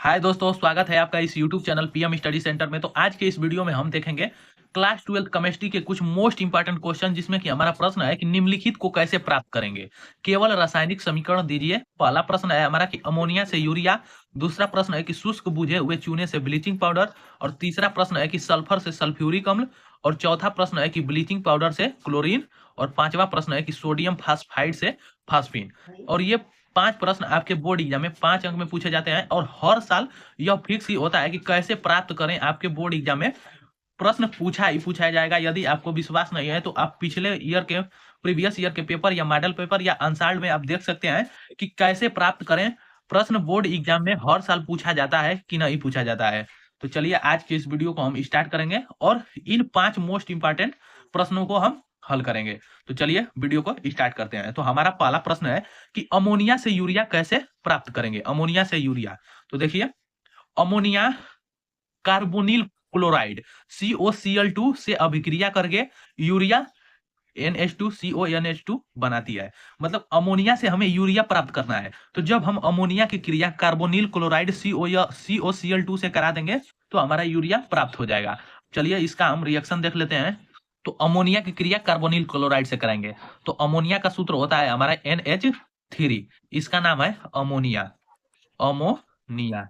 हाय दोस्तों, स्वागत है आपका इस YouTube channel PM study centre में। तो आज के इस वीडियो में हम देखेंगे क्लास 12 केमिस्ट्री के कुछ मोस्ट इंपॉर्टेंट क्वेश्चन, जिसमें कि हमारा प्रश्न है कि निम्नलिखित को कैसे प्राप्त करेंगे। केवल रासायनिक समीकरण दीजिए। पहला प्रश्न है हमारा कि अमोनिया से यूरिया। दूसरा प्रश्न है कि शुष्क बुझे हुए चूने से ब्लीचिंग पाउडर। और तीसरा प्रश्न है कि सल्फर से सल्फ्यूरिक अम्ल। और चौथा प्रश्न है कि ब्लीचिंग पाउडर से क्लोरीन। और पांचवा प्रश्न है कि सोडियम फास्फाइड से फास्फीन। और ये 5 प्रश्न आपके बोर्ड एग्जाम में 5 अंक में पूछे जाते हैं और हर साल यह फिक्स ही होता है कि कैसे प्राप्त करें। आपके बोर्ड एग्जाम में प्रश्न पूछा ही पूछा जाएगा। यदि आपको विश्वास नहीं है तो आप पिछले ईयर के प्रीवियस ईयर के पेपर या मॉडल पेपर या अनसाल्ड में आप देख सकते हैं कि कैसे प्राप्त करें। प्रश्न बोर्ड एग्जाम में हर साल पूछा जाता है कि नहीं पूछा जाता है। तो चलिए आज के इस वीडियो को हम स्टार्ट करेंगे और इन 5 मोस्ट इंपॉर्टेंट प्रश्नों को हम हल करेंगे। तो चलिए वीडियो को स्टार्ट करते हैं। तो हमारा पहला प्रश्न है कि अमोनिया से यूरिया कैसे प्राप्त करेंगे। अमोनिया से यूरिया, तो देखिए अमोनिया कार्बोनिल क्लोराइड COCl2 से अभिक्रिया करके यूरिया NH2CONH2 बनाती है। मतलब अमोनिया से हमें यूरिया प्राप्त करना है। तो जब हम अमोनिया की क्रिया कार्बोनिल क्लोराइड COCl2 से करा देंगे तो हमारा यूरिया प्राप्त हो जाएगा। चलिए इसका हम रिएक्शन देख लेते हैं। तो अमोनिया की क्रिया कार्बोनिल क्लोराइड से कराएंगे तो अमोनिया का सूत्र होता है हमारा NH3। इसका नाम है अमोनिया। अमोनिया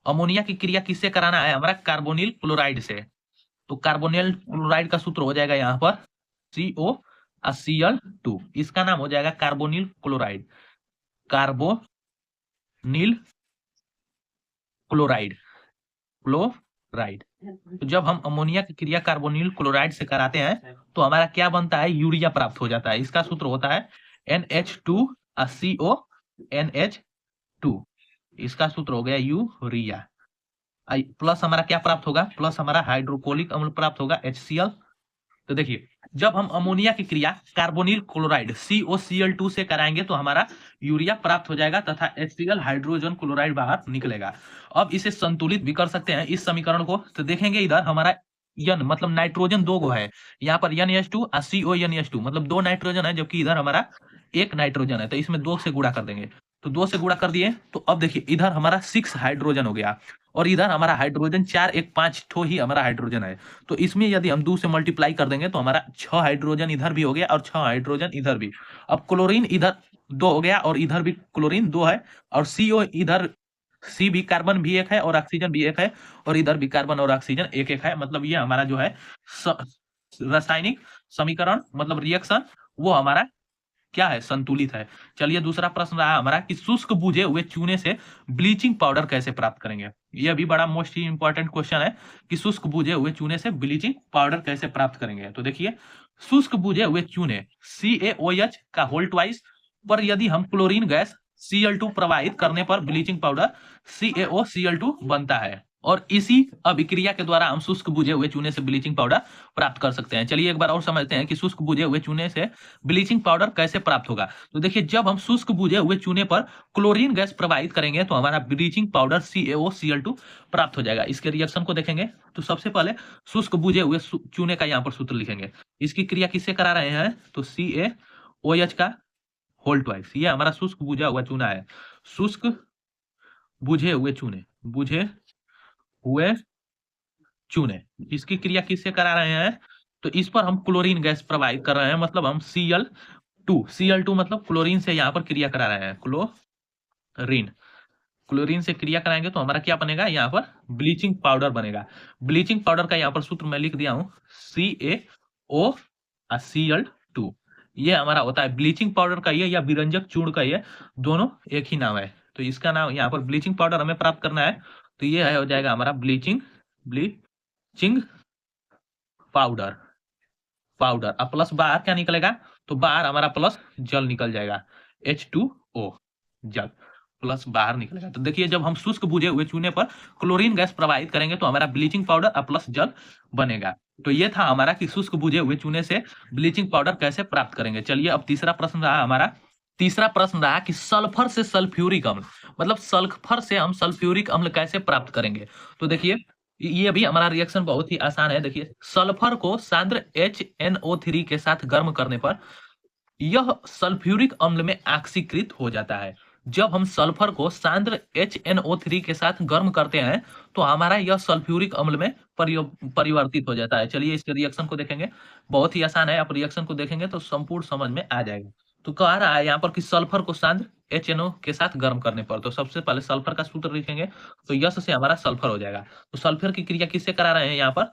अमोनिया की क्रिया किससे कराना है, हमारा कार्बोनिल क्लोराइड से। तो कार्बोनिल क्लोराइड का सूत्र हो जाएगा यहाँ पर COCl2। इसका नाम हो जाएगा carbonyl chloride. Carbonyl chloride chloride. तो जब हम अमोनिया की क्रिया कार्बोनिल क्लोराइड से कराते हैं तो हमारा क्या बनता है, यूरिया प्राप्त हो जाता है। इसका सूत्र होता है NH2CONH2। इसका सूत्र हो गया यूरिया। प्लस हमारा क्या प्राप्त होगा, प्लस हमारा हाइड्रोक्लोरिक अम्ल प्राप्त होगा HCl। तो देखिए जब हम अमोनिया की क्रिया कार्बोनिल क्लोराइड COCl2 से कराएंगे तो हमारा यूरिया प्राप्त हो जाएगा तथा HCl हाइड्रोजन क्लोराइड बाहर निकलेगा। अब इसे संतुलित भी कर सकते हैं इस समीकरण को। तो देखेंगे इधर हमारा N मतलब नाइट्रोजन दो गो है, यहाँ पर NH2 और CONH2 मतलब 2 नाइट्रोजन है, जबकि इधर हमारा 1 नाइट्रोजन है। तो इसमें 2 से गुणा कर देंगे। तो 2 से गुणा कर दिए तो अब देखिए इधर हमारा 6 हाइड्रोजन हो गया और इधर हमारा हाइड्रोजन 4 1 5 ठो ही हमारा हाइड्रोजन है। तो इसमें यदि हम 2 से मल्टीप्लाई कर देंगे तो हमारा 6 हाइड्रोजन इधर भी हो गया और 6 हाइड्रोजन इधर भी। अब क्लोरीन इधर 2 हो गया और इधर भी क्लोरीन 2 है और CO इधर C भी कार्बन भी एक है और ऑक्सीजन भी एक है और इधर भी कार्बन और ऑक्सीजन एक एक है। मतलब ये हमारा जो है रासायनिक समीकरण मतलब रिएक्शन वो हमारा क्या है, संतुलित है। चलिए दूसरा प्रश्न रहा हमारा कि शुष्क बुझे हुए चूने से ब्लीचिंग पाउडर कैसे प्राप्त करेंगे। यह भी बड़ा मोस्ट इंपॉर्टेंट क्वेश्चन है कि शुष्क बुझे हुए चूने से ब्लीचिंग पाउडर कैसे प्राप्त करेंगे। तो देखिए शुष्क बुझे हुए चूने CaOH का होल ट्वाइस पर यदि हम क्लोरीन गैस Cl2 प्रवाहित करने पर ब्लीचिंग पाउडर CaOCl2 बनता है और इसी अभिक्रिया के द्वारा हम शुष्क बुझे हुए चूने से ब्लीचिंग पाउडर प्राप्त कर सकते हैं। चलिए एक बार और समझते हैं कि शुष्क बुझे हुए चूने से ब्लीचिंग पाउडर कैसे प्राप्त होगा। तो देखिए जब हम शुष्क बुझे हुए चूने पर क्लोरीन गैस प्रवाहित करेंगे तो हमारा ब्लीचिंग पाउडर CaOCl2 प्राप्त हो जाएगा। इसके रिएक्शन को देखेंगे तो सबसे पहले शुष्क बुझे हुए चूने का यहाँ पर सूत्र लिखेंगे। इसकी क्रिया किससे करा रहे हैं, तो CaOH का होल ट्वाइस। ये हमारा शुष्क बुझा हुआ चूना है। शुष्क बुझे हुए चूने, बुझे हुए चूने, इसकी क्रिया किससे करा रहे हैं, तो इस पर हम क्लोरीन गैस प्रवाहित कर रहे हैं। मतलब हम Cl2 मतलब क्लोरीन से यहाँ पर क्रिया करा रहे हैं। क्लोरीन से क्रिया कराएंगे तो हमारा क्या बनेगा, यहाँ पर ब्लीचिंग पाउडर बनेगा। ब्लीचिंग पाउडर का यहाँ पर सूत्र मैं लिख दिया हूँ CaOCl2। ये हमारा होता है ब्लीचिंग पाउडर का ये या विरंजक चूर्ण का ये दोनों एक ही नाम है। तो इसका नाम यहाँ पर ब्लीचिंग पाउडर हमें प्राप्त करना है तो ये है हो जाएगा हमारा ब्लीचिंग पाउडर। अब प्लस बाहर क्या निकलेगा, तो बाहर हमारा प्लस जल निकल जाएगा H2O जल प्लस बाहर निकलेगा। तो देखिए जब हम शुष्क बुझे हुए चूने पर क्लोरीन गैस प्रवाहित करेंगे तो हमारा ब्लीचिंग पाउडर और प्लस जल बनेगा। तो ये था हमारा कि शुष्क बुझे हुए चूने से ब्लीचिंग पाउडर कैसे प्राप्त करेंगे। चलिए अब तीसरा प्रश्न रहा हमारा। तीसरा प्रश्न रहा कि सल्फर से सल्फ्यूरिक अम्ल मतलब सल्फर से हम सल्फ्यूरिक अम्ल कैसे प्राप्त करेंगे। तो देखिए ये भी हमारा रिएक्शन बहुत ही आसान है। देखिए सल्फर को सांद्र HNO3 के साथ गर्म करने पर यह सल्फ्यूरिक अम्ल में ऑक्सीकृत हो जाता है। जब हम सल्फर को सांद्र HNO3 के साथ गर्म करते हैं तो हमारा यह सल्फ्यूरिक अम्ल में परिवर्तित हो जाता है। चलिए इस रिएक्शन को देखेंगे, बहुत ही आसान है, आप रिएक्शन को देखेंगे तो संपूर्ण समझ में आ जाएगा। तो कह रहा है यहाँ पर कि सल्फर को सांद्र HNO के साथ गर्म करने पर, तो सबसे पहले सल्फर का सूत्र लिखेंगे, तो यश से हमारा सल्फर हो जाएगा। तो सल्फर की क्रिया किससे करा रहे हैं यहाँ पर,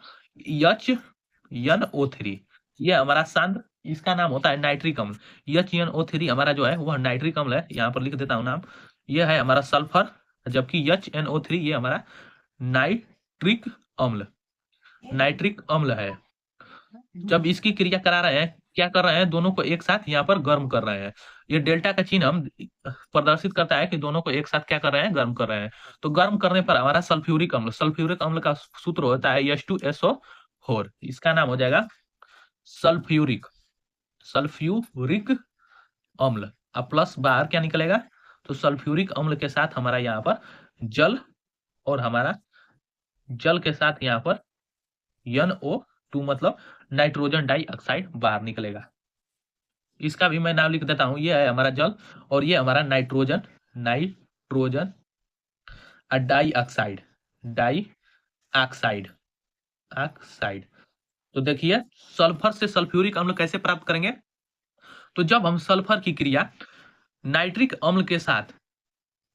HNO3, ये हमारा सांद्र, इसका नाम होता है नाइट्रिक अम्ल। HNO3 हमारा जो है वह नाइट्रिक अम्ल है, यहाँ पर लिख देता हूँ नाम, यह है हमारा सल्फर, जबकि HNO3 ये हमारा नाइट्रिक अम्ल, नाइट्रिक अम्ल है। जब इसकी क्रिया करा रहे हैं, क्या कर रहे हैं, दोनों को एक साथ यहाँ पर गर्म कर रहे हैं। ये डेल्टा का चिन्ह हम प्रदर्शित करता है कि दोनों को एक साथ क्या कर रहे हैं, गर्म कर रहे हैं। तो गर्म करने पर हमारा सल्फ्यूरिक अम्ल, सल्फ्यूरिक अम्ल का सूत्र होता है H2SO4, इसका नाम हो जाएगा सल्फ्यूरिक, सल्फ्यूरिक अम्ल। अब प्लस बाहर क्या निकलेगा, तो सल्फ्यूरिक अम्ल के साथ हमारा यहाँ पर जल, और हमारा जल के साथ यहाँ पर NO2 मतलब नाइट्रोजन डाइऑक्साइड बाहर निकलेगा। इसका भी मैं नाम लिख देता हूं, ये है हमारा जल और ये हमारा nitrogen, nitrogen dioxide, dioxide, oxide. तो देखिए सल्फर से सल्फ्यूरिक अम्ल कैसे प्राप्त करेंगे, तो जब हम सल्फर की क्रिया नाइट्रिक अम्ल के साथ,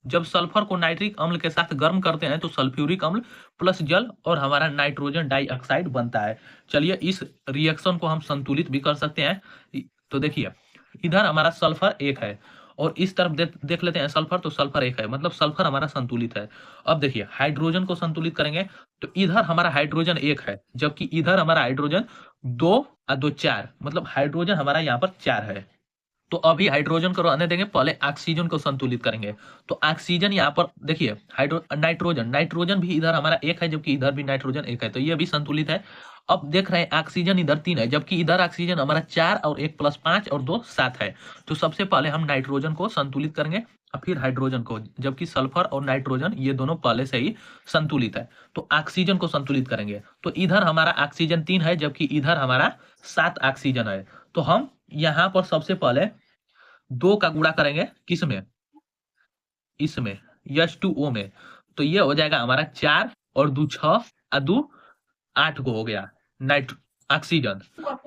जब सल्फर को नाइट्रिक अम्ल के साथ गर्म करते हैं तो सल्फ्यूरिक अम्ल प्लस जल और हमारा नाइट्रोजन डाइऑक्साइड बनता है। चलिए इस रिएक्शन को हम संतुलित भी कर सकते हैं। तो देखिए इधर हमारा सल्फर 1 है और इस तरफ देख लेते हैं सल्फर, तो सल्फर 1 है, मतलब सल्फर हमारा संतुलित है। अब देखिए हाइड्रोजन को संतुलित करेंगे, तो इधर हमारा हाइड्रोजन 1 है, जबकि इधर हमारा हाइड्रोजन 2 और 2 4, मतलब हाइड्रोजन हमारा यहाँ पर 4 है। तो अभी हाइड्रोजन को रहने देंगे, पहले ऑक्सीजन को संतुलित करेंगे। तो ऑक्सीजन यहाँ पर देखिए नाइट्रोजन, नाइट्रोजन भी इधर हमारा 1 है, जबकि इधर भी नाइट्रोजन 1 है, तो ये भी संतुलित है। अब देख रहे हैं ऑक्सीजन इधर 3 है, जबकि इधर ऑक्सीजन हमारा 4 और 1 + 5 और 2 7 है। तो सबसे पहले हम नाइट्रोजन को संतुलित करेंगे और फिर हाइड्रोजन को, जबकि सल्फर और नाइट्रोजन ये दोनों पहले से ही संतुलित है। तो ऑक्सीजन को संतुलित करेंगे, तो इधर हमारा ऑक्सीजन 3 है, जबकि इधर हमारा 7 ऑक्सीजन है। तो हम यहाँ पर सबसे पहले 2 का गुणा करेंगे, किसमें, इसमें H2O में, तो ये हो जाएगा हमारा 4 और 2 6 और 2 8 को हो गया ऑक्सीजन।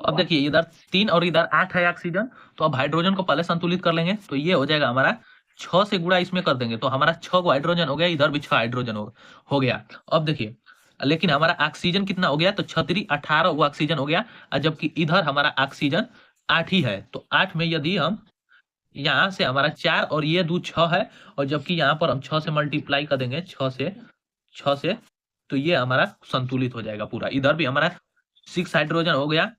अब देखिए इधर 3 और इधर 8 है ऑक्सीजन, तो अब हाइड्रोजन को पहले संतुलित कर लेंगे, तो ये हो जाएगा हमारा 6 से गुणा इसमें कर देंगे, तो हमारा 6 को हाइड्रोजन हो गया, इधर भी 6 हाइड्रोजन हो गया। अब देखिए लेकिन हमारा ऑक्सीजन कितना हो गया, तो 36 18 वो ऑक्सीजन हो गया, और जबकि इधर हमारा ऑक्सीजन 8 ही है। तो 8 में यदि हम यहाँ से हमारा 4 और ये 2 6 है, और जबकि यहाँ पर हम 6 से मल्टीप्लाई कर देंगे, 6 से, तो ये हमारा संतुलित हो जाएगा पूरा। इधर भी हमारा 6 हाइड्रोजन हो गया,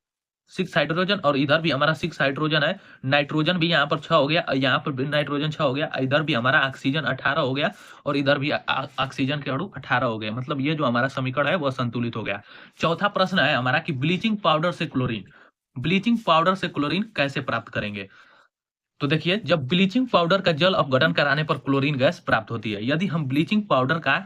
6 हाइड्रोजन, और इधर भी हमारा 6 हाइड्रोजन है। नाइट्रोजन भी यहाँ पर 6 हो गया, यहाँ पर भी नाइट्रोजन 6 हो गया, इधर भी हमारा ऑक्सीजन 18 हो गया, और इधर भी ऑक्सीजन के अणु 18 हो गए, मतलब ये जो हमारा समीकरण है वह संतुलित हो गया। चौथा प्रश्न है हमारा कि ब्लीचिंग पाउडर से क्लोरीन, ब्लीचिंग पाउडर से क्लोरीन कैसे प्राप्त करेंगे। तो देखिए जब ब्लीचिंग पाउडर का जल अपघटन कराने पर क्लोरीन गैस प्राप्त होती है। यदि हम ब्लीचिंग पाउडर का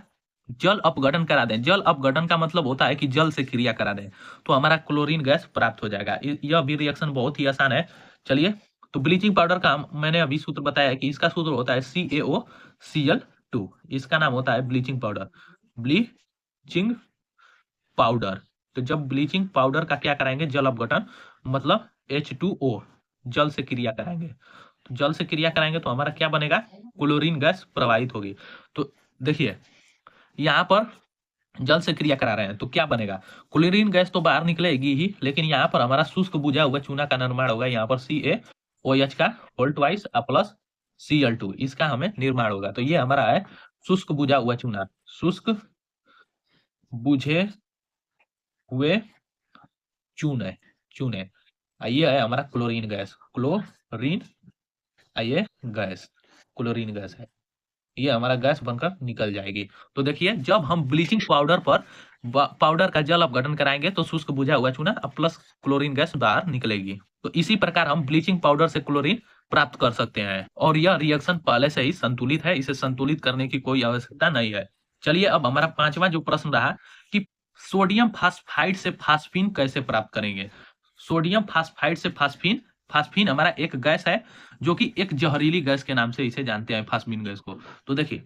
जल अपघटन करा दें, जल अपघटन का मतलब होता है कि जल से क्रिया करा दें, तो हमारा क्लोरीन गैस प्राप्त हो जाएगा। यह भी रिएक्शन बहुत ही आसान है। चलिए तो ब्लीचिंग पाउडर का मैंने अभी सूत्र बताया है कि इसका सूत्र होता है CaOCl2, इसका नाम होता है ब्लीचिंग पाउडर, ब्लीचिंग पाउडर। तो जब ब्लीचिंग पाउडर का क्या कराएंगे, जल अपघटन, मतलब H2O, जल से क्रिया कराएंगे, तो जल से क्रिया कराएंगे तो हमारा क्या बनेगा, क्लोरीन गैस प्रवाहित होगी। तो देखिए यहाँ पर जल से क्रिया करा रहे हैं तो क्या बनेगा, क्लोरीन गैस तो बाहर निकलेगी ही, लेकिन यहाँ पर हमारा शुष्क बुझा हुआ चूना का निर्माण होगा, यहाँ पर CaOH का होल ट्वाइस प्लस Cl2, इसका हमें निर्माण होगा। तो ये हमारा है शुष्क बुझा हुआ चूना, शुष्क बुझे हुए चूने, चूने, ये है हमारा क्लोरीन गैस, क्लोरीन, ये गैस क्लोरीन गैस है, ये हमारा गैस बनकर निकल जाएगी। तो देखिए जब हम ब्लीचिंग पाउडर पर पाउडर का जल अपघटन कराएंगे तो शुष्क बुझा हुआ चूना प्लस क्लोरीन गैस बाहर निकलेगी। तो इसी प्रकार हम ब्लीचिंग पाउडर से क्लोरीन प्राप्त कर सकते हैं, और यह रिएक्शन पहले से ही संतुलित है, इसे संतुलित करने की कोई आवश्यकता नहीं है। चलिए अब हमारा 5वां जो प्रश्न रहा कि सोडियम फास्फाइड से फास्फीन कैसे प्राप्त करेंगे। सोडियम फास्फाइड से फास्फीन फास्फीन हमारा एक गैस है जो कि एक जहरीली गैस के नाम से इसे जानते हैं, फास्फीन गैस को। तो देखिए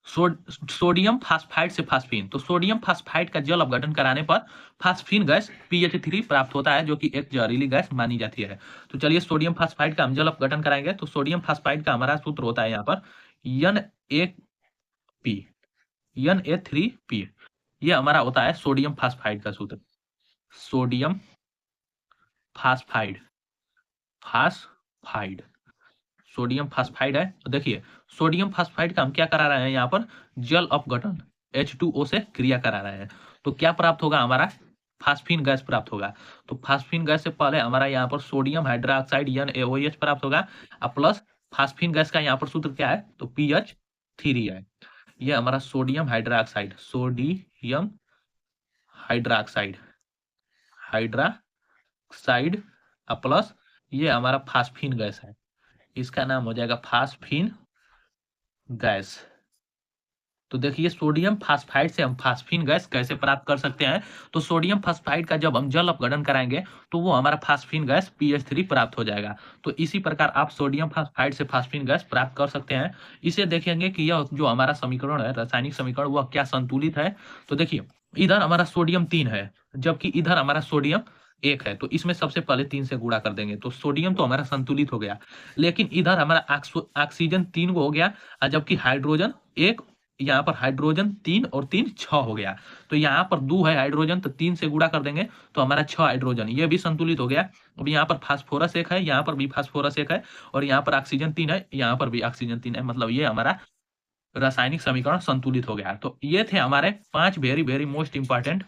सोडियम फास्फाइड से फास्फीन, तो सोडियम फास्फाइड का जल अपघटन कराने पर फास्फीन गैस PH3 प्राप्त होता है, जो कि एक जहरीली गैस मानी जाती है। तो चलिए सोडियम फास्फाइड का हम जल अपघटन कराएंगे। तो सोडियम फास्फाइड का हमारा सूत्र होता है यहाँ पर Na3P। ये हमारा होता है सोडियम फास्फाइड का सूत्र। Sodium phosphide phosphide sodium phosphide है। तो देखिए सोडियम फास्फाइड का हम क्या करा रहे हैं यहाँ पर, जल अपघटन H2O से क्रिया करा रहे हैं। तो क्या प्राप्त होगा हमारा, फास्फीन गैस प्राप्त होगा। तो फास्फीन गैस से पहले हमारा यहाँ पर सोडियम हाइड्रोक्साइड NaOH प्राप्त होगा, और प्लस फास्फीन गैस का यहाँ पर सूत्र क्या है, तो PH3 है। ये हमारा सोडियम हाइड्रोक्साइड हाइड्रोक्साइड प्लस ये हमारा फास्फीन गैस है, इसका नाम हो जाएगा फास्फीन गैस। तो देखिए सोडियम फास्फाइड से हम फास्फीन गैस कैसे प्राप्त कर सकते हैं। तो सोडियम फास्फाइड का जब हम जल अपघटन कराएंगे तो वो हमारा फास्फीन गैस PH3 प्राप्त हो जाएगा। तो इसी प्रकार आप सोडियम फास्फाइड से फास्फीन गैस प्राप्त कर सकते हैं। इसे देखेंगे कि यह जो हमारा समीकरण है, रासायनिक समीकरण, वह क्या संतुलित है। तो देखिए इधर हमारा सोडियम 3 है, जबकि इधर हमारा सोडियम 1 है। तो इसमें सबसे पहले 3 से गुणा कर देंगे, तो सोडियम तो हमारा संतुलित हो गया। लेकिन इधर हमारा ऑक्सीजन 3 हो गया, और जबकि हाइड्रोजन 1, यहाँ पर हाइड्रोजन 3 और 3 6 हो गया। तो यहाँ पर 2 है हाइड्रोजन, तो 3 से गुणा कर देंगे तो हमारा 6 हाइड्रोजन, ये भी संतुलित हो गया। अब यहाँ पर फास्फोरस 1 है, यहाँ पर भी फास्फोरस 1 है, और यहाँ पर ऑक्सीजन 3 है, यहाँ पर भी ऑक्सीजन 3 है। मतलब ये हमारा रासायनिक समीकरण संतुलित हो गया। तो ये थे हमारे 5 वेरी वेरी मोस्ट इंपॉर्टेंट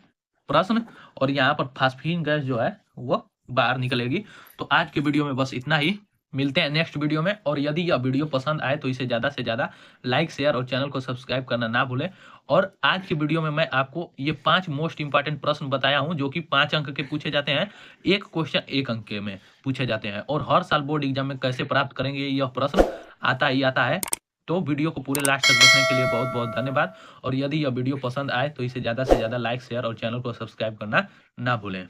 प्रश्न, और यहाँ पर फास्फीन गैस जो है वो बाहर निकलेगी। तो आज के वीडियो में बस इतना ही, मिलते हैं नेक्स्ट वीडियो में। और यदि यह वीडियो पसंद आए तो इसे ज़्यादा से ज़्यादा लाइक, शेयर और चैनल को सब्सक्राइब करना ना भूलें। और आज की वीडियो में मैं आपको ये 5 मोस्ट इंपॉर्टेंट प्रश्न बताया हूं, जो कि 5 अंक के पूछे जाते हैं। एक क्वेश्चन 1 अंक के में पूछे जाते हैं, और हर साल बोर्ड एग्जाम में कैसे प्राप्त करेंगे यह प्रश्न आता ही आता है। तो वीडियो को पूरे लास्ट तक देखने के लिए बहुत बहुत धन्यवाद। और यदि यह वीडियो पसंद आए तो इसे ज़्यादा से ज़्यादा लाइक, शेयर और चैनल को सब्सक्राइब करना ना भूलें।